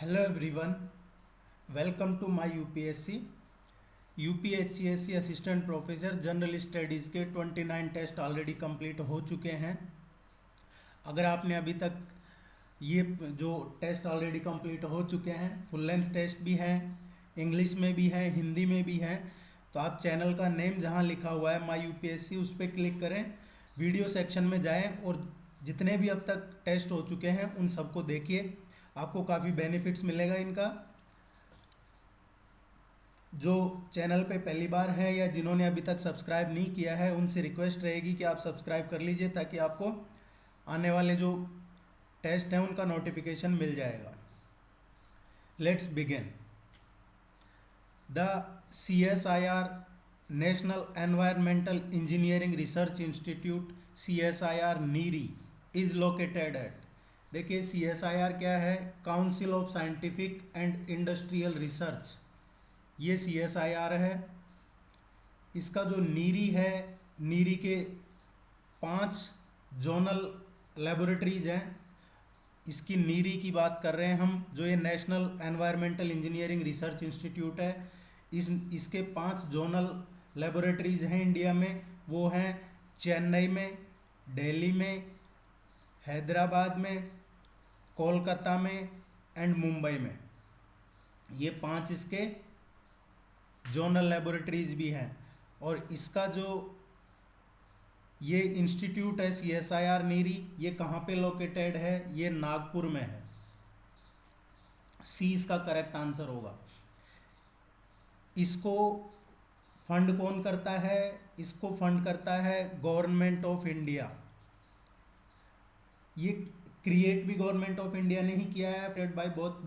Hello everyone, welcome to my UPSC UPHCSC assistant professor general studies के 29 test already complete हो चुके हैं। अगर आपने अभी तक ये जो टेस्ट ऑलरेडी कंप्लीट हो चुके हैं, फुल लेंथ टेस्ट भी हैं, इंग्लिश में भी हैं, हिंदी में भी हैं, तो आप चैनल का नेम जहाँ लिखा हुआ है माय यूपीएससी उस पर क्लिक करें, वीडियो सेक्शन में जाएं और जितने भी अब तक टेस्ट हो चुके हैं उन सबको देखिए। आपको काफ़ी बेनिफिट्स मिलेगा इनका। जो चैनल पे पहली बार है या जिन्होंने अभी तक सब्सक्राइब नहीं किया है उनसे रिक्वेस्ट रहेगी कि आप सब्सक्राइब कर लीजिए ताकि आपको आने वाले जो टेस्ट हैं उनका नोटिफिकेशन मिल जाएगा। Let's begin. The CSIR national environmental engineering research institute CSIR NEERI is located at. देखिए CSIR क्या है? Council of scientific and industrial research, ये CSIR है। इसका जो नीरी है, नीरी के 5 जोनल लेबोरेटरीज हैं। इसकी नीरी की बात कर रहे हैं हम, जो ये national environmental engineering research institute है, इसके 5 जोनल लेबोरेटरीज हैं इंडिया में। वो हैं चेन्नई में, दिल्ली में, हैदराबाद में, कोलकाता में एंड मुंबई में। ये 5 इसके जोनल लेबोरेटरीज भी हैं। और इसका जो ये इंस्टीट्यूट है CSIR नीरी, ये कहाँ पे लोकेटेड है? ये नागपुर में है। सी इसका करेक्ट आंसर होगा। इसको फंड कौन करता है? इसको फंड करता है गवर्नमेंट ऑफ इंडिया। ये क्रिएट भी गवर्नमेंट ऑफ इंडिया ने ही किया है, red by both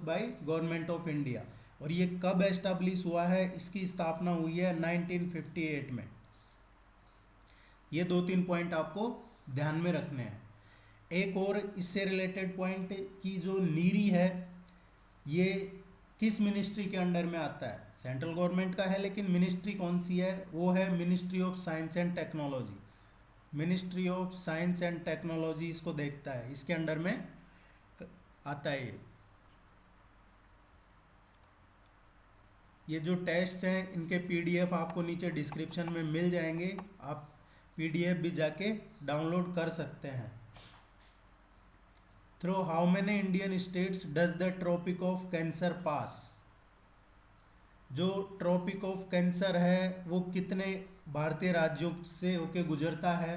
by government of India. और ये कब एस्टेब्लिश हुआ है? इसकी स्थापना हुई है 1958 में। ये 2-3 पॉइंट आपको ध्यान में रखने हैं। एक और इससे रिलेटेड पॉइंट की जो नीरी है, ये किस मिनिस्ट्री के अंडर में आता है? सेंट्रल गवर्नमेंट का है, लेकिन मिनिस्ट्री कौन सी है? वो है ministry of science and technology. Ministry of science and technology इसको देखता है, इसके अंडर में आता है ये जो टेस्ट्स हैं इनके PDF आपको नीचे डिस्क्रिप्शन में मिल जाएंगे। आप PDF भी जाके डाउनलोड कर सकते हैं। Through how many Indian states does the tropic of cancer pass? जो ट्रॉपिक ऑफ कैंसर है वो कितने भारतीय राज्यों से होके गुजरता है?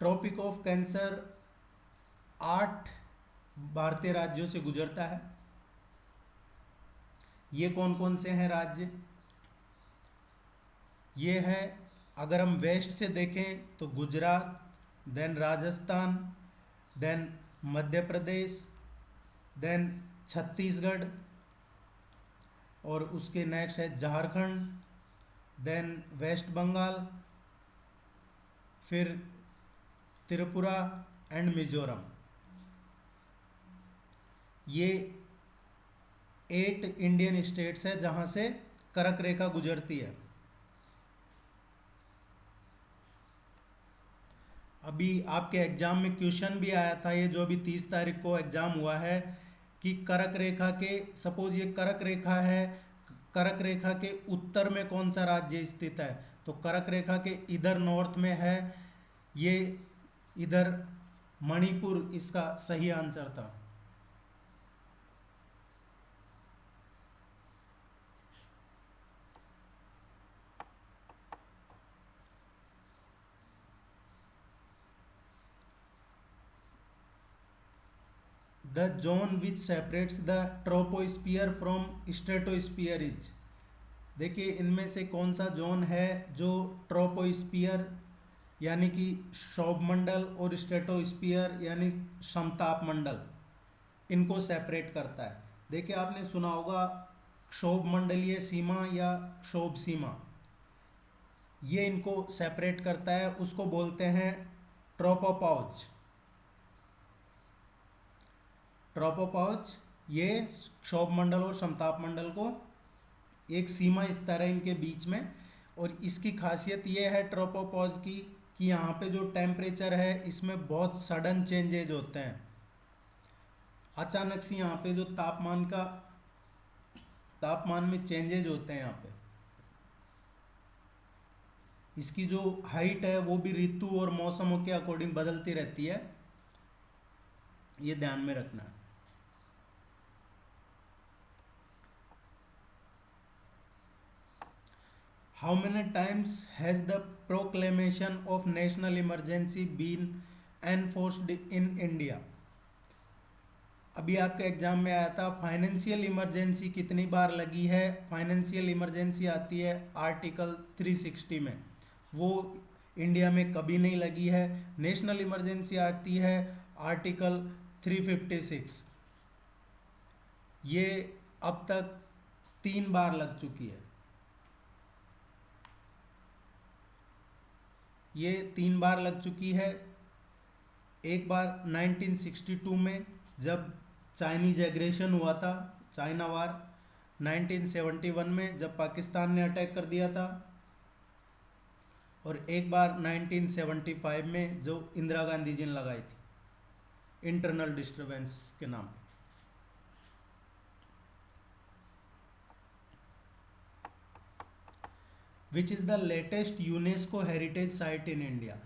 ट्रॉपिक ऑफ कैंसर 8 भारतीय राज्यों से गुजरता है। ये कौन कौन से हैं राज्य? ये है, अगर हम वेस्ट से देखें तो Gujarat, then Rajasthan, then Madhya Pradesh, then Chhattisgarh, और उसके नेक्स्ट है झारखंड, देन वेस्ट बंगाल, फिर त्रिपुरा एंड मिजोरम। ये 8 इंडियन स्टेट्स है जहां से कर्क रेखा गुजरती है। अभी आपके एग्जाम में क्वेश्चन भी आया था, ये जो अभी 30 तारीख को एग्जाम हुआ है, कि कर्क रेखा के, सपोज ये कर्क रेखा है, कर्क रेखा के उत्तर में कौन सा राज्य स्थित है? तो कर्क रेखा के इधर नॉर्थ में है ये, इधर मणिपुर इसका सही आंसर था। The zone which separates the troposphere from stratosphere is. देखिए इनमें से कौन सा जोन है जो ट्रोपोस्फियर यानी कि क्षोभमंडल और स्ट्रेटोस्फियर यानी समताप मंडल, इनको सेपरेट करता है? देखिए आपने सुना होगा क्षोभमंडलीय सीमा या क्षोभ सीमा, ये इनको सेपरेट करता है, उसको बोलते हैं ट्रोपोपॉज। ट्रोपोपॉज ये क्षोभ मंडल और समताप मंडल को एक सीमा इस तरह इनके बीच में, और इसकी खासियत ये है ट्रोपोपॉज की कि यहाँ पे जो टेम्परेचर है इसमें बहुत सडन चेंजेज होते हैं। अचानक से यहाँ पे जो तापमान में चेंजेज होते हैं यहाँ पे। इसकी जो हाइट है वो भी ऋतु और मौसमों के अकॉर्डिंग बदलती रहती है, ये ध्यान में रखना है। How many times has the proclamation of national emergency been enforced in India? अभी आपके एग्जाम में आया था फाइनेंशियल इमरजेंसी कितनी बार लगी है। फाइनेंशियल इमरजेंसी आती है आर्टिकल 360 में, वो इंडिया में कभी नहीं लगी है। नेशनल इमरजेंसी आती है आर्टिकल 356, ये अब तक 3 बार लग चुकी है। ये 3 बार लग चुकी है। एक बार 1962 में जब चाइनीज एग्रेशन हुआ था, चाइना वार। 1971 में जब पाकिस्तान ने अटैक कर दिया था, और एक बार 1975 में जो इंदिरा गांधी जी ने लगाई थी इंटरनल डिस्टरबेंस के नाम पे। Which is the latest UNESCO heritage site in India?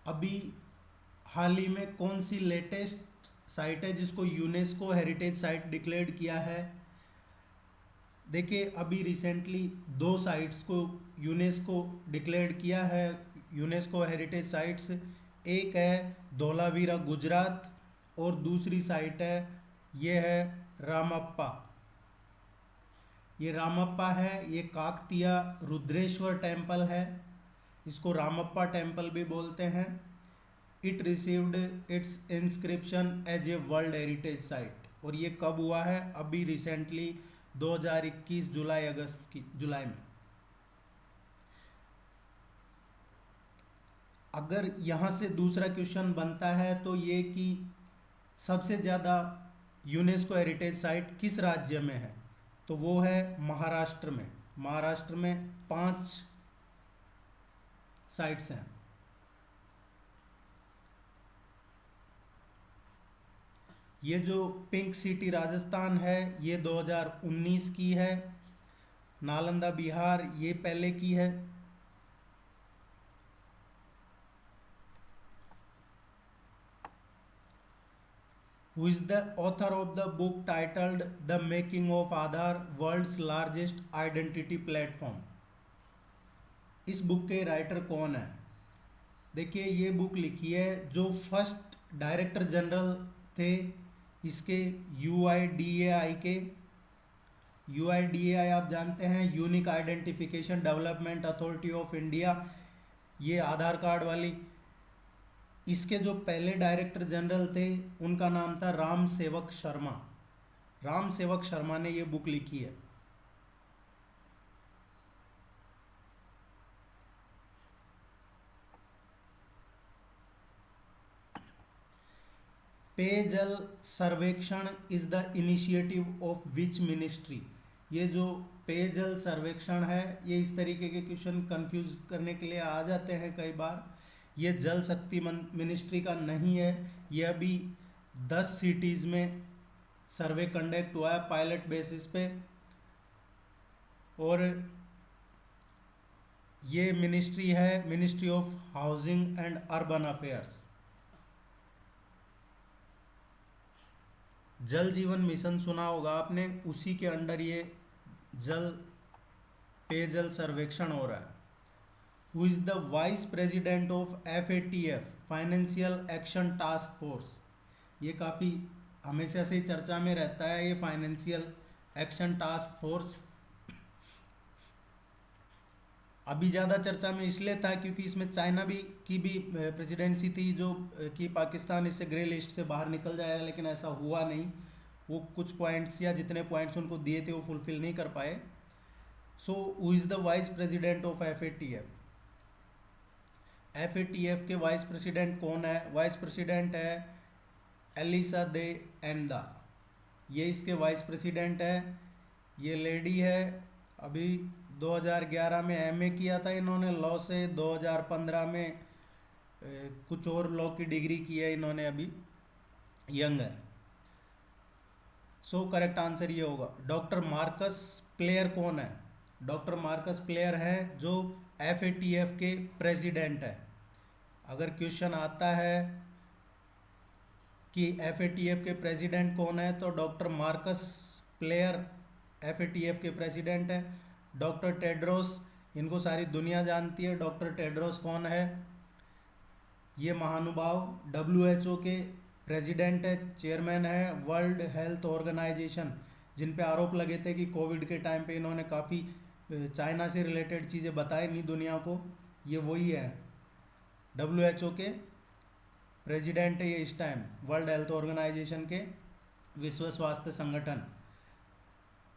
अभी हाल ही में कौन सी लेटेस्ट साइट है जिसको यूनेस्को हेरिटेज साइट डिक्लेयर किया है? देखिए, अभी रिसेंटली 2 साइट्स को यूनेस्को डिक्लेयर किया है, यूनेस्को हेरिटेज साइट्स। एक है धोलावीरा गुजरात, और दूसरी साइट है, ये है रामप्पा। ये रामप्पा है, ये काकतीय रुद्रेश्वर टेम्पल है, इसको रामप्पा टेम्पल भी बोलते हैं। It received its inscription as a world heritage site. और ये कब हुआ है? अभी रिसेंटली 2021 जुलाई में। अगर यहाँ से दूसरा क्वेश्चन बनता है तो ये कि सबसे ज़्यादा यूनेस्को हेरिटेज साइट किस राज्य में है, तो वो है महाराष्ट्र में। महाराष्ट्र में 5 साइट्स हैं। ये जो पिंक सिटी राजस्थान है ये 2019 की है। नालंदा बिहार ये पहले की है। Who is the author of the book titled The Making of Aadhaar, World's Largest Identity Platform? इस बुक के राइटर कौन है? देखिए, ये बुक लिखी है जो फर्स्ट डायरेक्टर जनरल थे इसके UIDAI के। UIDAI आप जानते हैं, unique identification development authority of India, ये आधार कार्ड वाली। इसके जो पहले डायरेक्टर जनरल थे उनका नाम था राम सेवक शर्मा। राम सेवक शर्मा ने ये बुक लिखी है। पेयजल सर्वेक्षण is the initiative of which ministry? ये जो पेयजल सर्वेक्षण है, ये इस तरीके के क्वेश्चन कंफ्यूज करने के लिए आ जाते हैं कई बार। ये जल शक्ति मिनिस्ट्री का नहीं है। ये अभी 10 सिटीज़ में सर्वे कंडक्ट हुआ है पायलट बेसिस पे, और ये मिनिस्ट्री है ministry of housing and urban affairs. जल जीवन मिशन सुना होगा आपने, उसी के अंडर ये पेयजल सर्वेक्षण हो रहा है। Who is the vice president of FATF, financial action task force? ये काफ़ी हमेशा से चर्चा में रहता है, ये फाइनेंशियल एक्शन टास्क फोर्स। अभी ज़्यादा चर्चा में इसलिए था क्योंकि इसमें चाइना की भी प्रेसिडेंसी थी, जो कि पाकिस्तान इससे ग्रे लिस्ट से बाहर निकल जाएगा, लेकिन ऐसा हुआ नहीं। वो कुछ पॉइंट्स या जितने पॉइंट्स उनको दिए थे वो फुलफिल नहीं कर पाए। So who is the vice president of FATF? FATF के वाइस प्रेसिडेंट कौन है? वाइस प्रेसिडेंट है एलिसा दे एंडा, ये इसके वाइस प्रेसिडेंट है। ये लेडी है, अभी 2011 में MA किया था इन्होंने लॉ से, 2015 में कुछ और लॉ की डिग्री की है इन्होंने अभी, यंग है। सो करेक्ट आंसर ये होगा। डॉक्टर मार्कस प्लेयर कौन है? डॉक्टर मार्कस प्लेयर है जो FATF के प्रेसिडेंट है। अगर क्वेश्चन आता है कि FATF के प्रेसिडेंट कौन है तो डॉक्टर मार्कस प्लेयर FATF के प्रेसिडेंट है। डॉक्टर टेड्रोस, इनको सारी दुनिया जानती है। डॉक्टर टेड्रोस कौन है? ये महानुभाव WHO के प्रेसिडेंट है, चेयरमैन है वर्ल्ड हेल्थ ऑर्गेनाइजेशन, जिन पे आरोप लगे थे कि कोविड के टाइम पे इन्होंने काफ़ी चाइना से रिलेटेड चीज़ें बताई नहीं दुनिया को। ये वही है, WHO के प्रेसिडेंट है ये इस टाइम, वर्ल्ड हेल्थ ऑर्गेनाइजेशन के, विश्व स्वास्थ्य संगठन।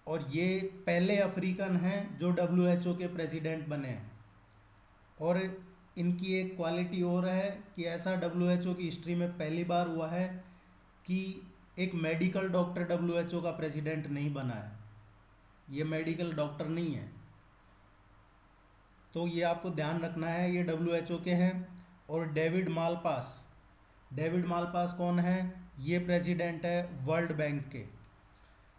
और ये पहले अफ्रीकन हैं जो WHO के प्रेसिडेंट बने हैं। और इनकी एक क्वालिटी और है कि ऐसा WHO की हिस्ट्री में पहली बार हुआ है कि एक मेडिकल डॉक्टर WHO का प्रेसिडेंट नहीं बना है। ये मेडिकल डॉक्टर नहीं है, तो ये आपको ध्यान रखना है। ये WHO के हैं। और डेविड मालपास कौन है? ये प्रेसिडेंट है वर्ल्ड बैंक के।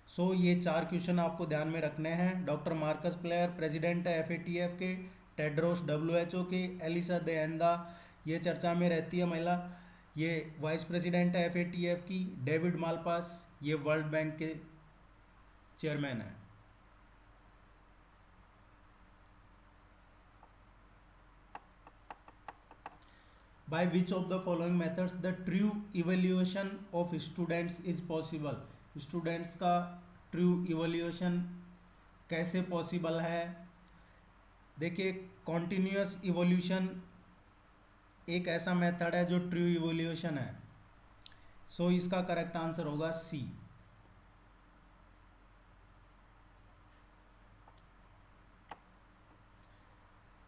सो ये 4 क्वेश्चन आपको ध्यान में रखने हैं। डॉक्टर मार्कस प्लेयर प्रेसिडेंट है FATF के, टेड्रोस WHO के, एलिसा दे एंदा ये चर्चा में रहती है महिला, ये वाइस प्रेसिडेंट है FATF की। डेविड मालपास ये वर्ल्ड बैंक के चेयरमैन है। By which of the following methods the true evaluation of students is possible? Students का ट्रू इवोल्यूशन कैसे पॉसिबल है? देखिए, कॉन्टिन्यूस इवोल्यूशन एक ऐसा मेथड है जो ट्रू इवोल्यूशन है। सो इसका करेक्ट आंसर होगा C।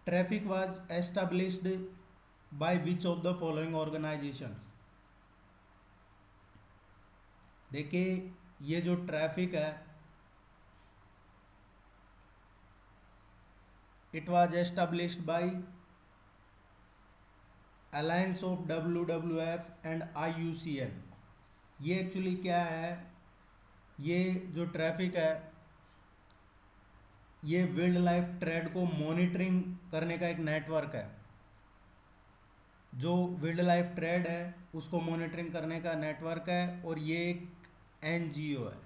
Traffic was established by which of the following organisations? देखिए, ये जो ट्रैफिक है, it was established by alliance of WWF and IUCN। ये एक्चुअली क्या है? ये जो ट्रैफिक है, ये वाइल्ड लाइफ ट्रेड को मॉनिटरिंग करने का एक नेटवर्क है। जो वाइल्ड लाइफ ट्रेड है उसको मॉनिटरिंग करने का नेटवर्क है, और ये एक NGO है।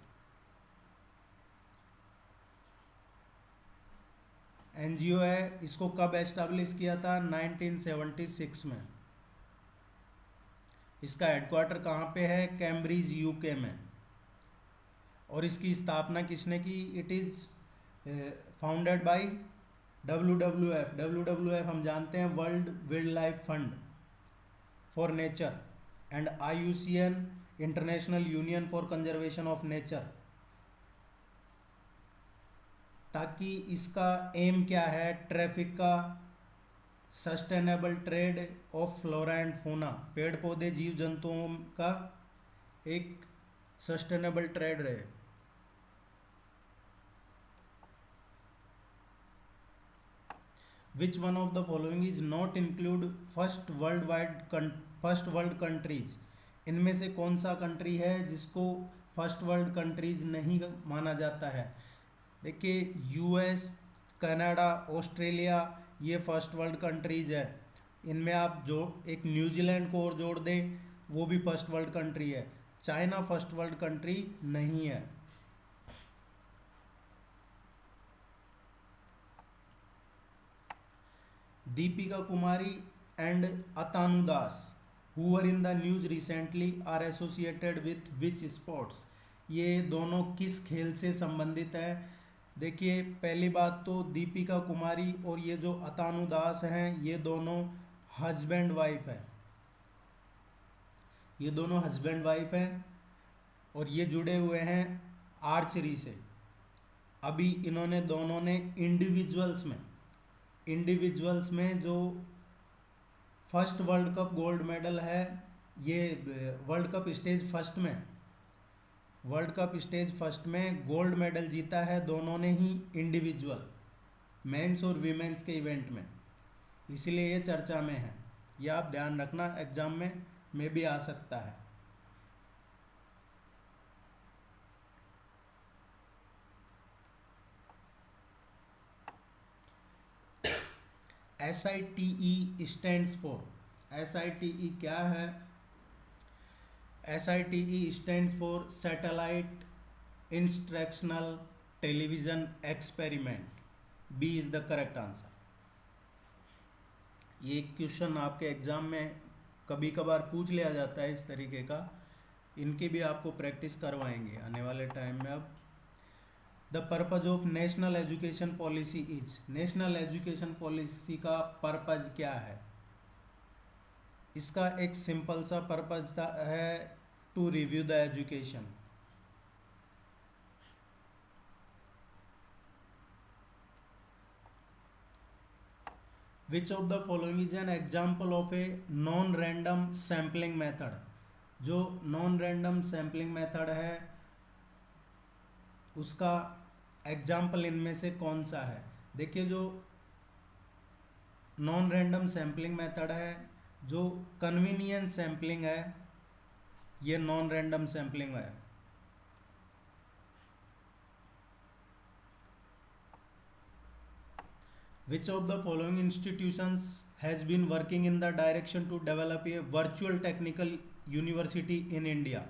NGO है। इसको कब एस्टेब्लिश किया था? 1976 में। इसका हेडक्वार्टर कहाँ पे है? कैम्ब्रिज UK में। और इसकी स्थापना किसने की? It is founded by WWF। WWF हम जानते हैं world wild life fund for nature, and IUCN international union for conservation of nature. ताकि इसका एम क्या है? ट्रैफिक का sustainable trade off flora and fauna, पेड़ पौधे जीव जंतुओं का एक सस्टेनेबल ट्रेड रहे। Which one of the following is not include first world countries? इनमें से कौन सा कंट्री है जिसको फर्स्ट वर्ल्ड कंट्रीज नहीं माना जाता है? देखिए, US, कनाडा, ऑस्ट्रेलिया ये फर्स्ट वर्ल्ड कंट्रीज है। इनमें आप जो एक न्यूजीलैंड को और जोड़ दें, वो भी फर्स्ट वर्ल्ड कंट्री है। चाइना फर्स्ट वर्ल्ड कंट्री नहीं है। Deepika Kumari and Atanu Das who were in the news recently are associated with which sports? ये दोनों किस खेल से संबंधित है? देखिए, पहली बात तो दीपिका कुमारी और ये जो अतानु दास हैं, ये दोनों हस्बैंड वाइफ है। ये दोनों हस्बैंड वाइफ हैं और ये जुड़े हुए हैं आर्चरी से। अभी इन्होंने दोनों ने इंडिविजुअल्स में जो first world cup gold medal है, ये वर्ल्ड कप स्टेज फर्स्ट में गोल्ड मेडल जीता है दोनों ने ही, इंडिविजुअल मेंस और वीमेंस के इवेंट में, इसलिए ये चर्चा में है। ये आप ध्यान रखना, एग्जाम में भी आ सकता है। SITE स्टैंड्स फॉर, SITE क्या है? SITE stands for satellite instructional television experiment. B is the correct answer. ये क्वेश्चन आपके एग्जाम में कभी कभार पूछ लिया जाता है इस तरीके का, इनकी भी आपको प्रैक्टिस करवाएंगे आने वाले टाइम में। अब the purpose of national education policy is, national education policy का पर्पज क्या है? इसका एक सिंपल सा पर्पज है, to review the education. Which of the following is an example of a non random sampling method? जो नॉन रैंडम सैम्पलिंग मेथड है उसका एग्जाम्पल इनमें से कौन सा है? देखिए, जो नॉन रैंडम सैम्पलिंग मेथड है, जो कन्वीनियंस सैम्पलिंग है, ये नॉन रैंडम सैम्पलिंग है। Which of the following institutions has been working in the direction to develop a virtual technical university in India?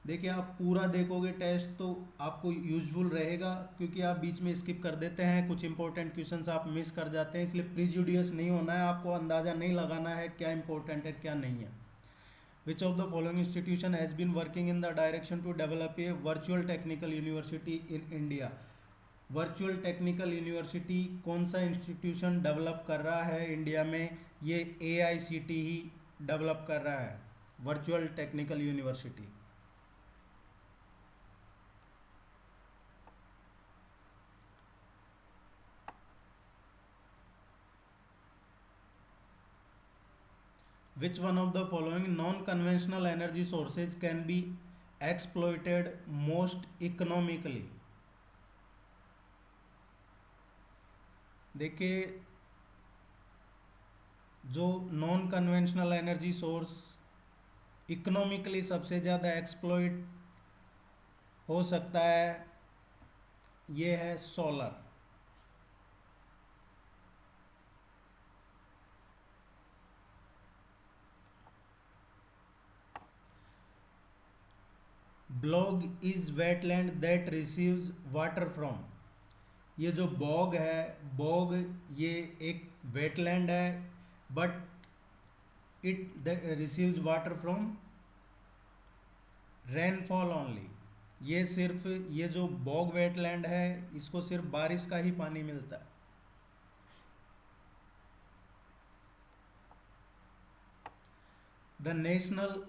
देखिए, आप पूरा देखोगे टेस्ट तो आपको यूजफुल रहेगा, क्योंकि आप बीच में स्किप कर देते हैं, कुछ इंपॉर्टेंट क्वेश्चंस आप मिस कर जाते हैं, इसलिए प्रीजुडियस नहीं होना है, आपको अंदाज़ा नहीं लगाना है क्या इंपॉर्टेंट है क्या नहीं है। Which of the following institution has been working in the direction to develop a virtual technical university in India? Virtual technical university कौन सा इंस्टीट्यूशन डेवलप कर रहा है इंडिया में? ये AICTE ही डेवलप कर रहा है virtual technical university. Which one of the following non-conventional energy sources can be exploited most economically? देखिए, जो non conventional energy source economically सबसे ज़्यादा एक्सप्लॉइट हो सकता है, ये है solar. Blog is wetland that receives water from. ये जो बॉग है, बॉग ये एक वेटलैंड है, but it receives water from rainfall only. ये सिर्फ, ये जो बॉग वेटलैंड है इसको सिर्फ बारिश का ही पानी मिलता है। The national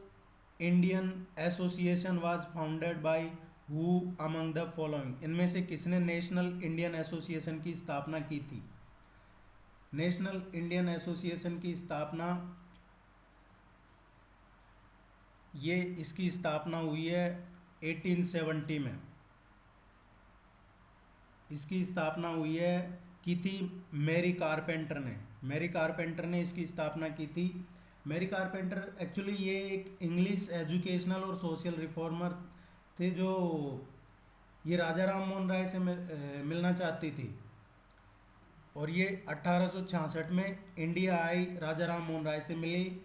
Indian association was founded by who among the following? इनमें से किसने नेशनल इंडियन एसोसिएशन की स्थापना की थी? नेशनल इंडियन एसोसिएशन की स्थापना, ये इसकी स्थापना हुई है 1870 में। इसकी स्थापना हुई है, की थी मैरी कारपेंटर ने। मैरी कारपेंटर ने इसकी स्थापना की थी। मैरी कारपेंटर एक्चुअली ये एक इंग्लिश एजुकेशनल और सोशल रिफॉर्मर थे, जो ये राजा राम मोहन राय से मिलना चाहती थी, और ये 1866 में इंडिया आई, राजा राम मोहन राय से मिली,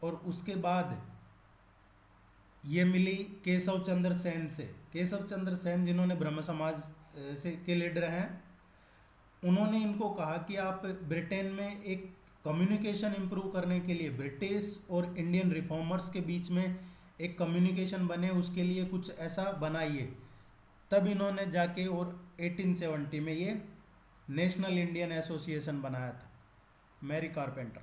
और उसके बाद ये मिली केशव चंद्र सेन से। केशव चंद्र सेन जिन्होंने ब्रह्म समाज से के लीडर हैं, उन्होंने इनको कहा कि आप ब्रिटेन में एक कम्युनिकेशन इम्प्रूव करने के लिए ब्रिटिश और इंडियन रिफॉर्मर्स के बीच में एक कम्युनिकेशन बने, उसके लिए कुछ ऐसा बनाइए। तब इन्होंने जाके और 1870 में ये नेशनल इंडियन एसोसिएशन बनाया था, Mary carpenter.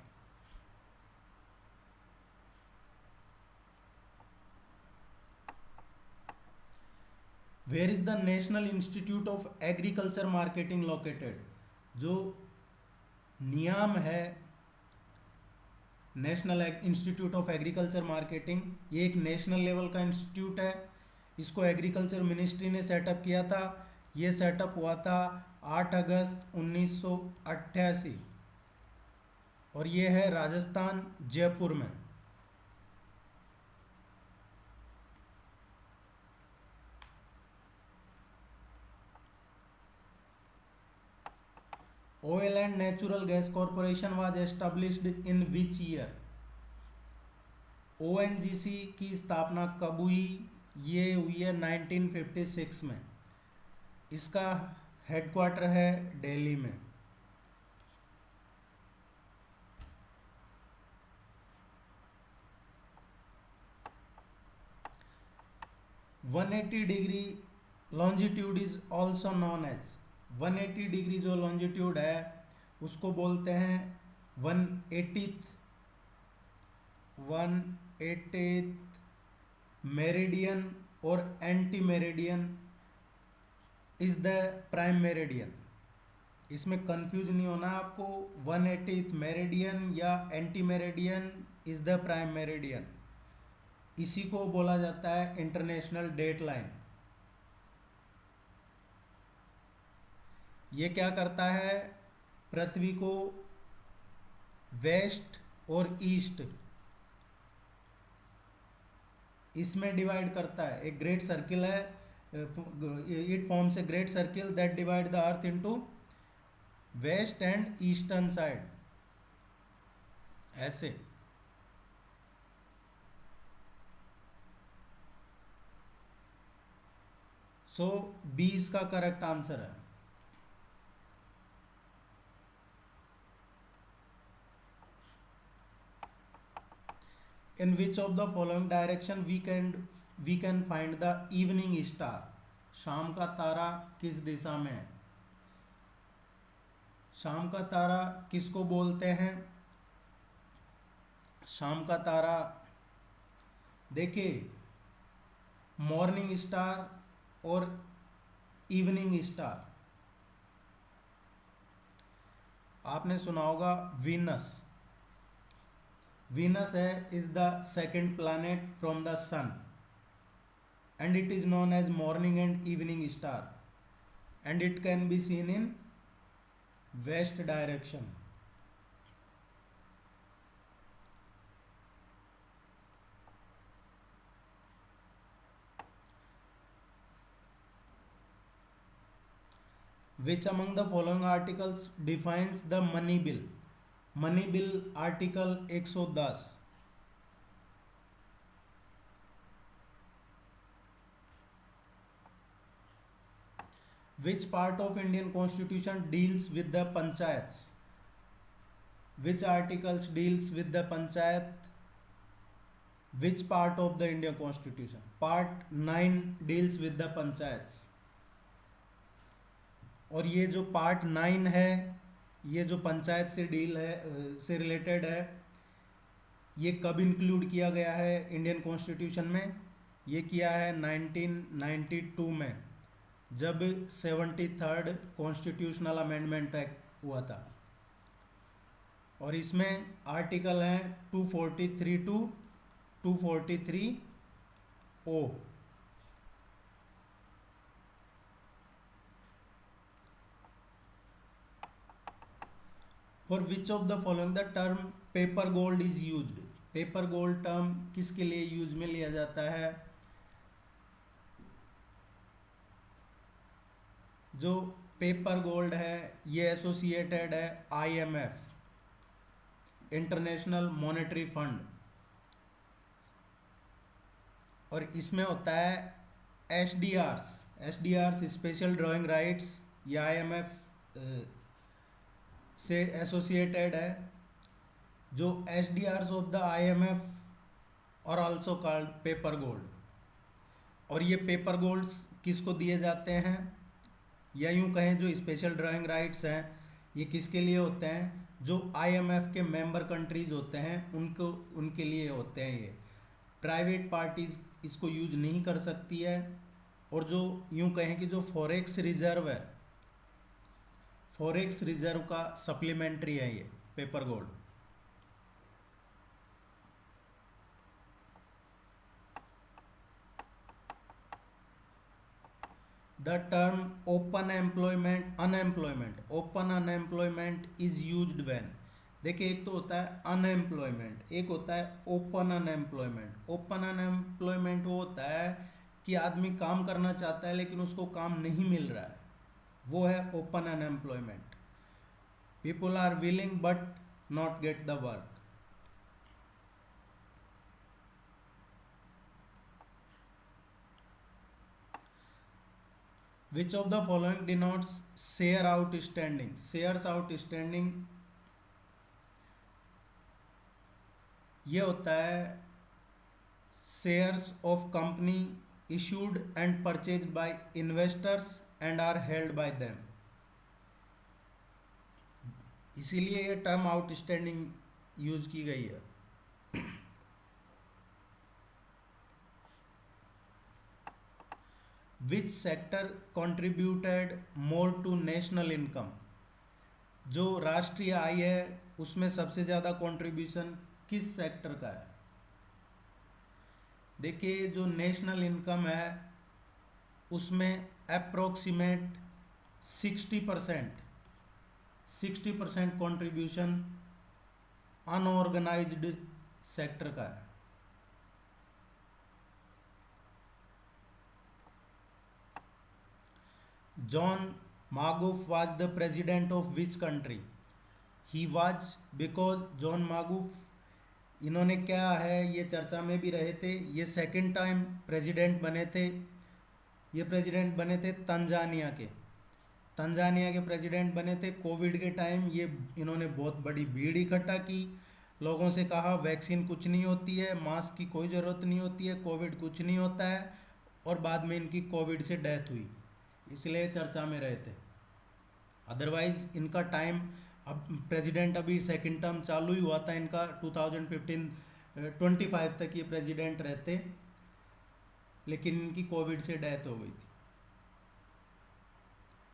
Where is the national institute of agriculture marketing located? जो नियाम है national institute of agriculture marketing, ये एक नेशनल लेवल का इंस्टीट्यूट है। इसको एग्रीकल्चर मिनिस्ट्री ने सेटअप किया था। ये सेटअप हुआ था 8 अगस्त 1988, और ये है राजस्थान, जयपुर में। Oil and natural gas corporation was established in which year? ONGC की स्थापना कब हुई? ये हुई है 1956 में। इसका हेडक्वार्टर है दिल्ली में। One eighty degree longitude is also known as, 180 degree जो लॉन्जिट्यूड है उसको बोलते हैं 180th 180th मेरिडियन, और anti meridian is the prime meridian. इसमें कंफ्यूज नहीं होना आपको, 180th मेरिडियन या anti meridian is the prime meridian. इसी को बोला जाता है इंटरनेशनल डेट लाइन। ये क्या करता है? पृथ्वी को वेस्ट और ईस्ट इसमें डिवाइड करता है। एक ग्रेट सर्किल है, it forms a great circle that divide the earth into west and eastern side, ऐसे। सो बी इसका करेक्ट आंसर है। In which of the following direction we can find the evening star? शाम का तारा किस दिशा में है? शाम का तारा किसको बोलते हैं? शाम का तारा, देखिए, मॉर्निंग स्टार और इवनिंग स्टार। आपने सुना होगा वीनस। वीनस है is the second planet from the sun and it is known as morning and evening star, and it can be seen in west direction. Which among the following articles defines the money bill? Money bill article 110। Which part of Indian Constitution deals with the panchayats? Which articles deals with the panchayat? Which part of the Indian Constitution? Part 9 deals with the panchayats। और ये जो part 9 है, ये जो पंचायत से deal है, से related है, ये कब इंक्लूड किया गया है इंडियन कॉन्स्टिट्यूशन में? ये किया है 1992 में, जब 73rd कॉन्स्टिट्यूशनल अमेंडमेंट एक्ट हुआ था। और इसमें आर्टिकल हैं 243 to 243 O. For which of the following the term paper gold is used? Paper gold term किसके लिए यूज में लिया जाता है? जो पेपर गोल्ड है ये एसोसिएटेड है आईएमएफ, इंटरनेशनल मॉनेटरी फंड, और इसमें होता है एसडीआर्स स्पेशल ड्राइंग राइट्स, ये आईएमएफ से एसोसिएटेड है। जो एसडीआर्स ऑफ द आईएमएफ और आल्सो कॉल्ड पेपर गोल्ड। और ये पेपर गोल्ड्स किसको दिए जाते हैं, या यूं कहें जो स्पेशल ड्राइंग राइट्स हैं ये किसके लिए होते हैं? जो आईएमएफ के मेंबर कंट्रीज होते हैं उनको, उनके लिए होते हैं। ये प्राइवेट पार्टीज इसको यूज नहीं कर सकती है। और जो यूं कहें कि जो फॉरेक्स रिजर्व है, फॉरेक्स रिजर्व का सप्लीमेंट्री है ये paper gold. The term open unemployment is used when देखिए, एक तो होता है अनएम्प्लॉयमेंट, एक होता है ओपन अनएम्प्लॉयमेंट। ओपन अनएम्प्लॉयमेंट वो होता है कि आदमी काम करना चाहता है लेकिन उसको काम नहीं मिल रहा है, वो है open unemployment. People are willing but not get the work. Which of the following denotes share outstanding? Shares outstanding ये होता है shares of company issued and purchased by investors and are held by them, इसीलिए ये term outstanding use की गई है। Which sector contributed more to national income? जो राष्ट्रीय आय है उसमें सबसे ज़्यादा कंट्रीब्यूशन किस सेक्टर का है? देखिए, जो नेशनल इनकम है उसमें अप्रोक्सीमेट 60% कंट्रीब्यूशन अनऑर्गेनाइज्ड सेक्टर का है। John Magufuli was the president of which country? He was because John Magufuli, इन्होंने क्या है, ये चर्चा में भी रहे थे, ये सेकंड टाइम प्रेसिडेंट बने थे। ये प्रेसिडेंट बने थे तंजानिया के। तंजानिया के प्रेसिडेंट बने थे कोविड के टाइम। ये इन्होंने बहुत बड़ी भीड़ इकट्ठा की, लोगों से कहा वैक्सीन कुछ नहीं होती है, मास्क की कोई ज़रूरत नहीं होती है, कोविड कुछ नहीं होता है, और बाद में इनकी कोविड से डेथ हुई, इसलिए चर्चा में रहे थे। अदरवाइज इनका टाइम, अब प्रेसिडेंट अभी सेकंड टर्म चालू ही हुआ था इनका 2025 तक ये प्रेसिडेंट रहते, लेकिन इनकी कोविड से डेथ हो गई थी।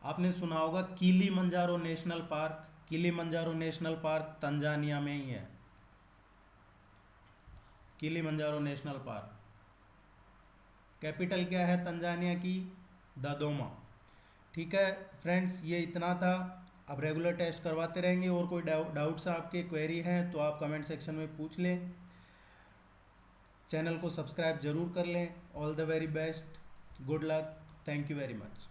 आपने सुना होगा Kilimanjaro national park. Kilimanjaro national park Tanzania में ही है। Kilimanjaro national park. कैपिटल क्या है तंजानिया की? ददोमा। ठीक है फ्रेंड्स, ये इतना था। अब रेगुलर टेस्ट करवाते रहेंगे, और कोई डाउट्स आपके क्वेरी हैं तो आप कमेंट सेक्शन में पूछ लें। चैनल को सब्सक्राइब जरूर कर लें। All the very best, good luck, thank you very much.